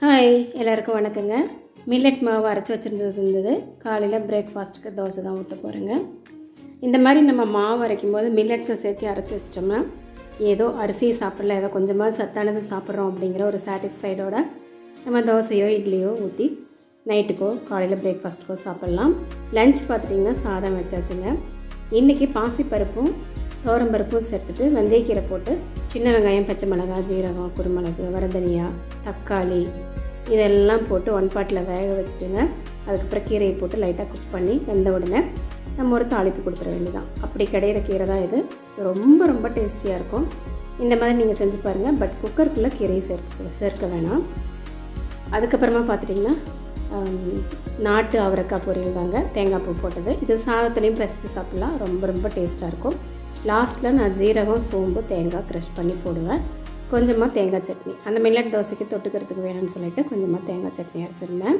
Hi எல்லாருக்கும் வணக்கங்க. Millet மாவு அரைச்சி வச்சுருந்தது காலையில் பிரேக்ஃபாஸ்ட்டுக்கு தோசை தான் ஊற்ற போகிறேங்க. இந்த மாதிரி நம்ம மாவு அரைக்கும் போது மில்லட்ஸை சேர்த்து அரைச்சி வச்சிட்டோம்னா ஏதோ அரிசி சாப்பிடல, ஏதோ கொஞ்சமாக சத்தானது சாப்பிட்றோம் அப்படிங்கிற ஒரு சாட்டிஸ்ஃபைடோட நம்ம தோசையோ இட்லியோ ஊற்றி நைட்டுக்கோ காலையில் பிரேக்ஃபாஸ்ட்டுக்கோ சாப்பிட்லாம். லஞ்ச் பார்த்துட்டிங்கன்னா சாதம் வச்சாச்சுங்க. இன்றைக்கி பாசிப்பருப்பும் தோரம்பருப்பும் சேர்த்துட்டு வெந்தயக்கீரை போட்டு சின்ன வெங்காயம், பச்சை மிளகாய், ஜீரகம், குருமிளகு, வரதனியா, தக்காளி இதெல்லாம் போட்டு ஒன் பாட்டில் வேக வச்சுட்டுங்க. அதுக்கப்புறம் கீரையை போட்டு லைட்டாக குக் பண்ணி வெந்த உடனே நம்ம ஒரு தாளிப்பு கொடுத்துட வேண்டியதான். அப்படி கிடையிற கீரை தான் இது. ரொம்ப ரொம்ப டேஸ்டியாக இருக்கும். இந்த மாதிரி நீங்கள் செஞ்சு பாருங்கள். பட் குக்கருக்குள்ளே கீரையை சேர்க்க வேணாம். அதுக்கப்புறமா பார்த்துட்டிங்கன்னா நாட்டு அவரைக்காய் பொரியல் தாங்க, தேங்காய் பூ போட்டது. இது சாதத்துலேயும் பிசைச்சு சாப்பிட்லாம். ரொம்ப ரொம்ப டேஸ்ட்டாக இருக்கும். லாஸ்ட்டில் நான் ஜீரகம், சோம்பு, தேங்காய் க்ரஷ் பண்ணி போடுவேன். கொஞ்சமாக தேங்காய் சட்னி, அந்த மில்லட் தோசைக்கு தொட்டுக்கிறதுக்கு வேணும்னு சொல்லிட்டு கொஞ்சமாக தேங்காய் சட்னி அரைச்சிருந்தேன்.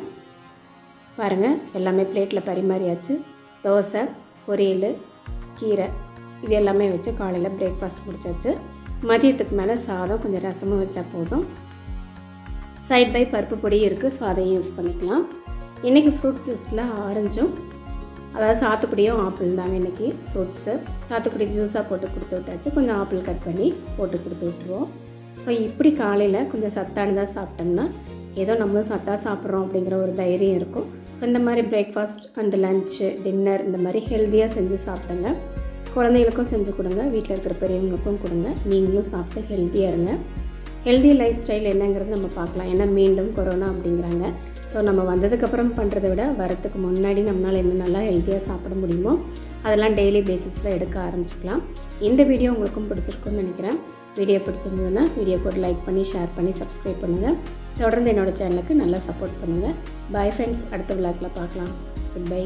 பாருங்கள், எல்லாமே பிளேட்டில் பரிமாறியாச்சு. தோசை, பொரியல், கீரை இது எல்லாமே வச்சு காலையில் பிரேக்ஃபாஸ்ட் முடிச்சாச்சு. மதியத்துக்கு மேலே சாதம், கொஞ்சம் ரசமும் வச்சா போதும். சைட் பை பருப்பு பொடி இருக்குது, ஸோ அதையும் யூஸ் பண்ணிக்கலாம். இன்றைக்கி ஃப்ரூட்ஸ் லிஸ்ட்டில் ஆரஞ்சும், அதாவது சாத்துக்குடியும் ஆப்பிள் தாங்க இன்றைக்கி ஃப்ரூட்ஸு. சாத்துக்குடி ஜூஸாக போட்டு கொடுத்து விட்டாச்சு. கொஞ்சம் ஆப்பிள் கட் பண்ணி போட்டு கொடுத்து விட்ருவோம். ஸோ இப்படி காலையில் கொஞ்சம் சத்தானதாக சாப்பிட்டோம்னா ஏதோ நம்மளும் சத்தாக சாப்பிட்றோம் அப்படிங்கிற ஒரு தைரியம் இருக்கும். ஸோ இந்த மாதிரி பிரேக்ஃபாஸ்ட் அண்டு லன்ச்சு, டின்னர் இந்த மாதிரி ஹெல்த்தியாக செஞ்சு சாப்பிடுங்க. குழந்தைகளுக்கும் செஞ்சு கொடுங்க, வீட்டில் இருக்கிற பெரியவங்களுக்கும் கொடுங்க. நீங்களும் சாப்பிட்டு ஹெல்த்தியாக இருங்க. ஹெல்தி லைஃப் ஸ்டைல் என்னங்கிறது நம்ம பார்க்கலாம். ஏன்னா மீண்டும் கொரோனா அப்படிங்கிறாங்க. ஸோ நம்ம வந்ததுக்கப்புறம் பண்ணுறதை விட வரத்துக்கு முன்னாடி நம்மளால் என்ன நல்லா ஹெல்த்தியாக சாப்பிட முடியுமோ அதெல்லாம் டெய்லி பேசிஸில் எடுக்க ஆரம்பிச்சிக்கலாம். இந்த வீடியோ உங்களுக்கும் பிடிச்சிருக்குன்னு நினைக்கிறேன். வீடியோ பிடிச்சிருந்ததுன்னா வீடியோக்கு ஒரு லைக் பண்ணி, ஷேர் பண்ணி, சப்ஸ்கிரைப் பண்ணுங்கள். தொடர்ந்து என்னோடய சேனலுக்கு நல்லா சப்போர்ட் பண்ணுங்கள். பாய் ஃப்ரெண்ட்ஸ், அடுத்த விளாக்கில் பார்க்கலாம். Good bye.